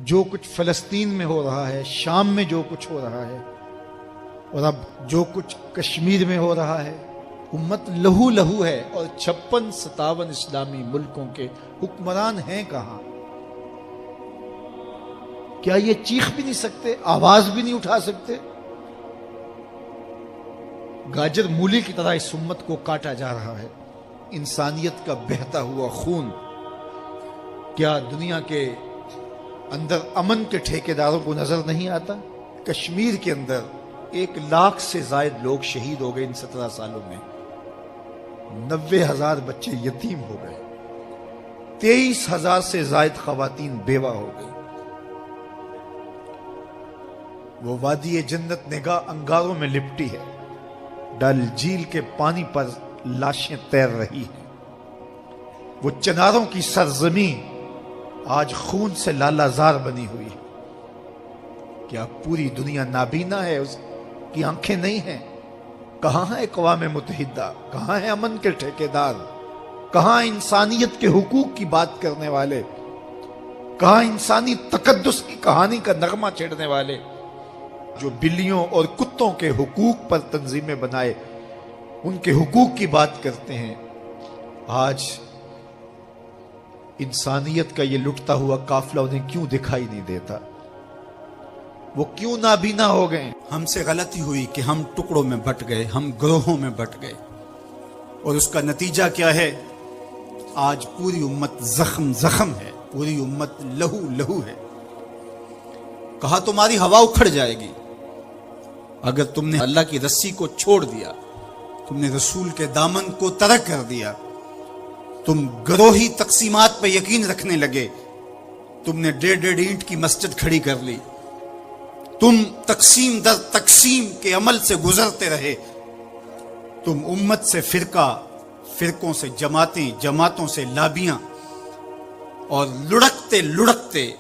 جو کچھ فلسطین میں ہو رہا ہے، شام میں جو کچھ ہو رہا ہے، اور اب جو کچھ کشمیر میں ہو رہا ہے، امت لہو لہو ہے، اور 56-57 اسلامی ملکوں کے حکمران ہیں کہاں؟ کیا یہ چیخ بھی نہیں سکتے، آواز بھی نہیں اٹھا سکتے؟ گاجر مولی کی طرح اس امت کو کاٹا جا رہا ہے۔ انسانیت کا بہتا ہوا خون کیا دنیا کے اندر امن کے ٹھیکیداروں کو نظر نہیں آتا؟ کشمیر کے اندر 1 لاکھ سے زائد لوگ شہید ہو گئے ان 17 سالوں میں، 90,000 بچے یتیم ہو گئے، 23,000 سے زائد خواتین بیوہ ہو گئی۔ وہ وادی جنت نگاہ انگاروں میں لپٹی ہے، ڈل جھیل کے پانی پر لاشیں تیر رہی ہیں۔ وہ چناروں کی سرزمین آج خون سے لالہ زار بنی ہوئی ہے۔ کیا پوری دنیا نابینا ہے؟ اس کی آنکھیں نہیں ہیں؟ کہاں ہے اقوام متحدہ؟ کہاں ہے امن کے ٹھیکیدار؟ کہاں انسانیت کے حقوق کی بات کرنے والے؟ کہاں انسانی تقدس کی کہانی کا نغمہ چھیڑنے والے جو بلیوں اور کتوں کے حقوق پر تنظیمیں بنائے ان کے حقوق کی بات کرتے ہیں؟ آج انسانیت کا یہ لٹتا ہوا قافلہ انہیں کیوں دکھائی نہیں دیتا؟ وہ کیوں نابینا ہو گئے؟ ہم سے غلطی ہوئی کہ ہم ٹکڑوں میں بٹ گئے، ہم گروہوں میں بٹ گئے، اور اس کا نتیجہ کیا ہے؟ آج پوری امت زخم زخم ہے، پوری امت لہو لہو ہے۔ کہا تمہاری ہوا اکھڑ جائے گی اگر تم نے اللہ کی رسی کو چھوڑ دیا، تم نے رسول کے دامن کو ترک کر دیا، تم گروہی تقسیمات پہ یقین رکھنے لگے، تم نے 1.5 اینٹ کی مسجد کھڑی کر لی، تم تقسیم در تقسیم کے عمل سے گزرتے رہے، تم امت سے فرقوں سے جماعتیں، جماعتوں سے لابیاں، اور لڑکتے لڑکتے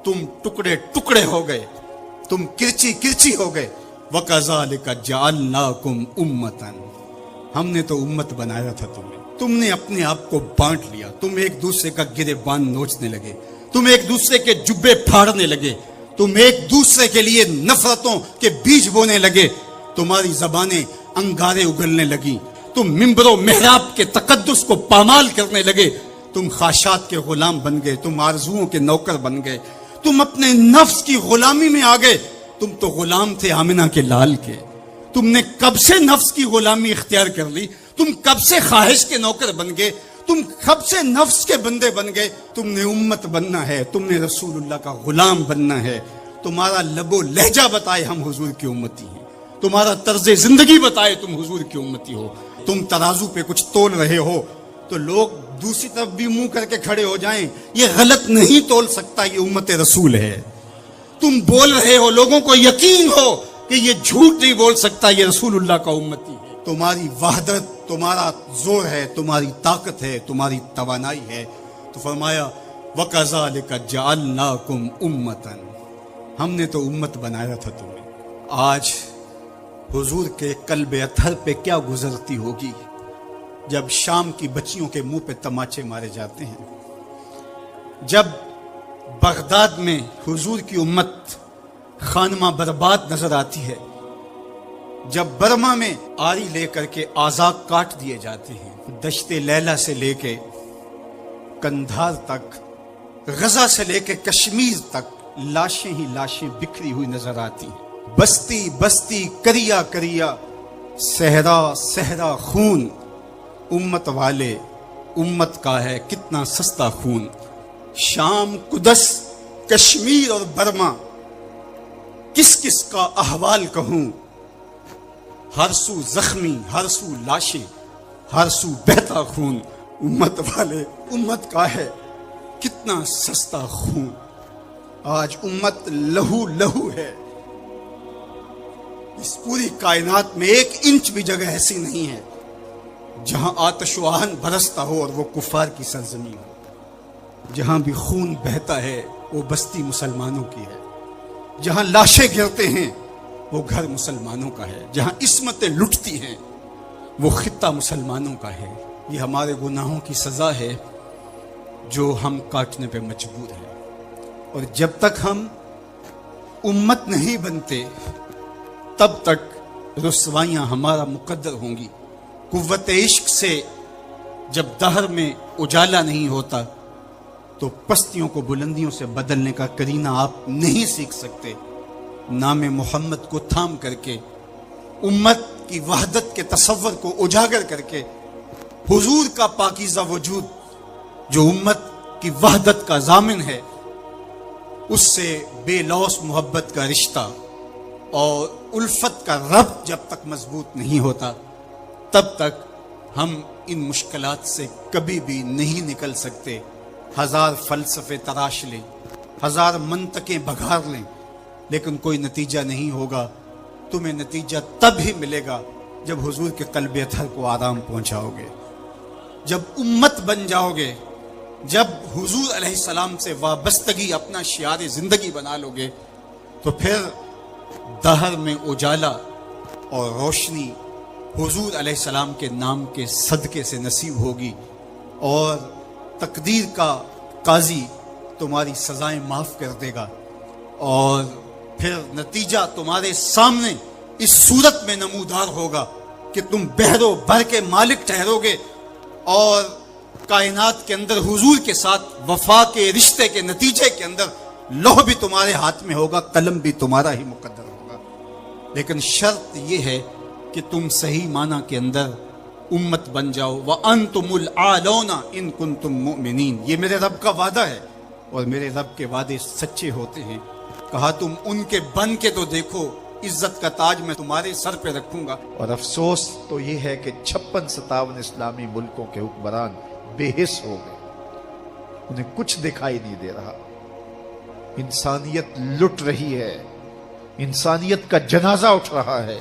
تم ٹکڑے ٹکڑے ہو گئے، تم کرچی کرچی ہو گئے۔ وَكَذَلِكَ جَعَلْنَاكُمْ أُمَّةً، ہم نے تو امت بنایا تھا تمہیں، تم نے اپنے آپ کو بانٹ لیا، تم ایک دوسرے کا گریبان نوچنے لگے، تم ایک دوسرے کے جبے پھاڑنے لگے، تم ایک دوسرے کے لیے نفرتوں کے بیج بونے لگے، تمہاری زبانیں انگارے اگلنے لگی، تم ممبر و محراب کے تقدس کو پامال کرنے لگے، تم خواہشات کے غلام بن گئے، تم آرزوؤں کے نوکر بن گئے، تم اپنے نفس کی غلامی میں آ گئے۔ تم تو غلام تھے آمنہ کے لال کے، تم نے کب سے نفس کی غلامی اختیار کر لی، تم کب سے خواہش کے نوکر بن گئے، تم کب سے نفس کے بندے بن گئے۔ تم نے امت بننا ہے، تم نے رسول اللہ کا غلام بننا ہے۔ تمہارا لب و لہجہ بتائے ہم حضور کی امتی ہیں، تمہارا طرز زندگی بتائے تم حضور کی امتی ہو۔ تم ترازو پہ کچھ تول رہے ہو تو لوگ دوسری طرف بھی منہ کر کے کھڑے ہو جائیں، یہ غلط نہیں تول سکتا، یہ امت رسول ہے۔ تم بول رہے ہو، لوگوں کو یقین ہو کہ یہ جھوٹ نہیں بول سکتا، یہ رسول اللہ کا امتی ہے۔ تمہاری وحدت، تمہارا زور ہے، تمہاری طاقت ہے، تمہاری توانائی ہے۔ تو فرمایا وَكَذَلِكَ جَعَلْنَاكُمْ أُمَّةً، ہم نے تو امت بنایا تھا تمہیں۔ آج حضور کے قلب اطہر پہ کیا گزرتی ہوگی جب شام کی بچیوں کے منہ پہ تماچے مارے جاتے ہیں، جب بغداد میں حضور کی امت خانمہ برباد نظر آتی ہے، جب برما میں آری لے کر کے اعضاء کاٹ دیے جاتے ہیں، دشت لیلہ سے لے کے کندھار تک، غزہ سے لے کے کشمیر تک لاشیں ہی لاشیں بکھری ہوئی نظر آتی ہیں، بستی بستی کریا کریا، صحرا صحرا خون، امت والے امت کا ہے کتنا سستا خون۔ شام، قدس، کشمیر اور برما، کس کس کا احوال کہوں، ہر سو زخمی، ہر سو لاشیں، ہر سو بہتا خون۔ امت والے امت کا ہے کتنا سستا خون۔ آج امت لہو لہو ہے، اس پوری کائنات میں 1 انچ بھی جگہ ایسی نہیں ہے جہاں آتش و آہن برستا ہو اور وہ کفار کی سرزمین ہو۔ جہاں بھی خون بہتا ہے وہ بستی مسلمانوں کی ہے، جہاں لاشیں گرتے ہیں وہ گھر مسلمانوں کا ہے، جہاں عصمتیں لٹتی ہیں وہ خطہ مسلمانوں کا ہے۔ یہ ہمارے گناہوں کی سزا ہے جو ہم کاٹنے پہ مجبور ہیں۔ اور جب تک ہم امت نہیں بنتے تب تک رسوائیاں ہمارا مقدر ہوں گی. قوت عشق سے جب دہر میں اجالا نہیں ہوتا تو پستیوں کو بلندیوں سے بدلنے کا کرینہ آپ نہیں سیکھ سکتے. نام محمد کو تھام کر کے، امت کی وحدت کے تصور کو اجاگر کر کے، حضور کا پاکیزہ وجود جو امت کی وحدت کا ضامن ہے، اس سے بے لوث محبت کا رشتہ اور الفت کا ربط جب تک مضبوط نہیں ہوتا تب تک ہم ان مشکلات سے کبھی بھی نہیں نکل سکتے. ہزار فلسفے تراش لیں، ہزار منطقیں بگھار لیں، لیکن کوئی نتیجہ نہیں ہوگا. تمہیں نتیجہ تب ہی ملے گا جب حضور کے قلب اطہر کو آرام پہنچاؤ گے، جب امت بن جاؤ گے، جب حضور علیہ السلام سے وابستگی اپنا شعار زندگی بنا لو گے، تو پھر دہر میں اجالا اور روشنی حضور علیہ السلام کے نام کے صدقے سے نصیب ہوگی، اور تقدیر کا قاضی تمہاری سزائیں معاف کر دے گا، اور پھر نتیجہ تمہارے سامنے اس صورت میں نمودار ہوگا کہ تم بحر و بر کے مالک ٹھہرو گے، اور کائنات کے اندر حضور کے ساتھ وفا کے رشتے کے نتیجے کے اندر لوح بھی تمہارے ہاتھ میں ہوگا، قلم بھی تمہارا ہی مقدر ہوگا. لیکن شرط یہ ہے کہ تم صحیح معنی کے اندر امت بن جاؤ. وَأَنْتُمُ الْأَعْلَوْنَ إِن كُنتُم مُؤْمِنِينَ. یہ میرے رب کا وعدہ ہے، اور میرے رب کے وعدے سچے ہوتے ہیں. کہا تم ان کے بن کے تو دیکھو، عزت کا تاج میں تمہارے سر پہ رکھوں گا. اور افسوس تو یہ ہے کہ 56-57 اسلامی ملکوں کے حکمران بے حس ہو گئے، انہیں کچھ دکھائی نہیں دے رہا. انسانیت لٹ رہی ہے، انسانیت کا جنازہ اٹھ رہا ہے.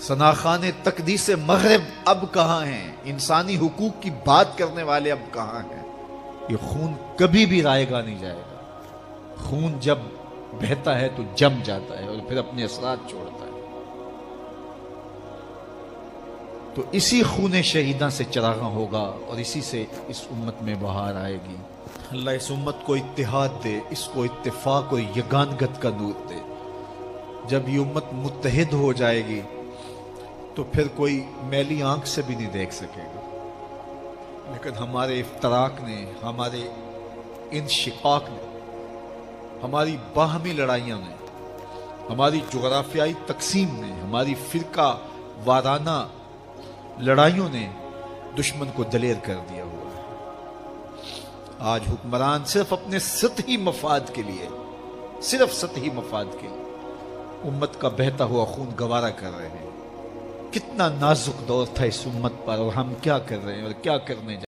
ثناخان تقدیس مغرب اب کہاں ہیں؟ انسانی حقوق کی بات کرنے والے اب کہاں ہیں؟ یہ خون کبھی بھی رائے گا نہیں جائے گا. خون جب بہتا ہے تو جم جاتا ہے اور پھر اپنے اثرات چھوڑتا ہے. تو اسی خون شہیداں سے چراغاں ہوگا، اور اسی سے اس امت میں بہار آئے گی. اللہ اس امت کو اتحاد دے، اس کو اتفاق و یگانگت کا نور دے. جب یہ امت متحد ہو جائے گی تو پھر کوئی میلی آنکھ سے بھی نہیں دیکھ سکے گا. لیکن ہمارے افتراق نے، ہمارے انشقاق نے، ہماری باہمی لڑائیاں نے، ہماری جغرافیائی تقسیم نے، ہماری فرقہ وارانہ لڑائیوں نے دشمن کو دلیر کر دیا ہوا ہے. آج حکمران صرف اپنے سطحی مفاد کے لیے، صرف سطحی مفاد کے لیے امت کا بہتا ہوا خون گوارا کر رہے ہیں. کتنا نازک دور تھا اس امت پر، اور ہم کیا کر رہے ہیں اور کیا کرنے جا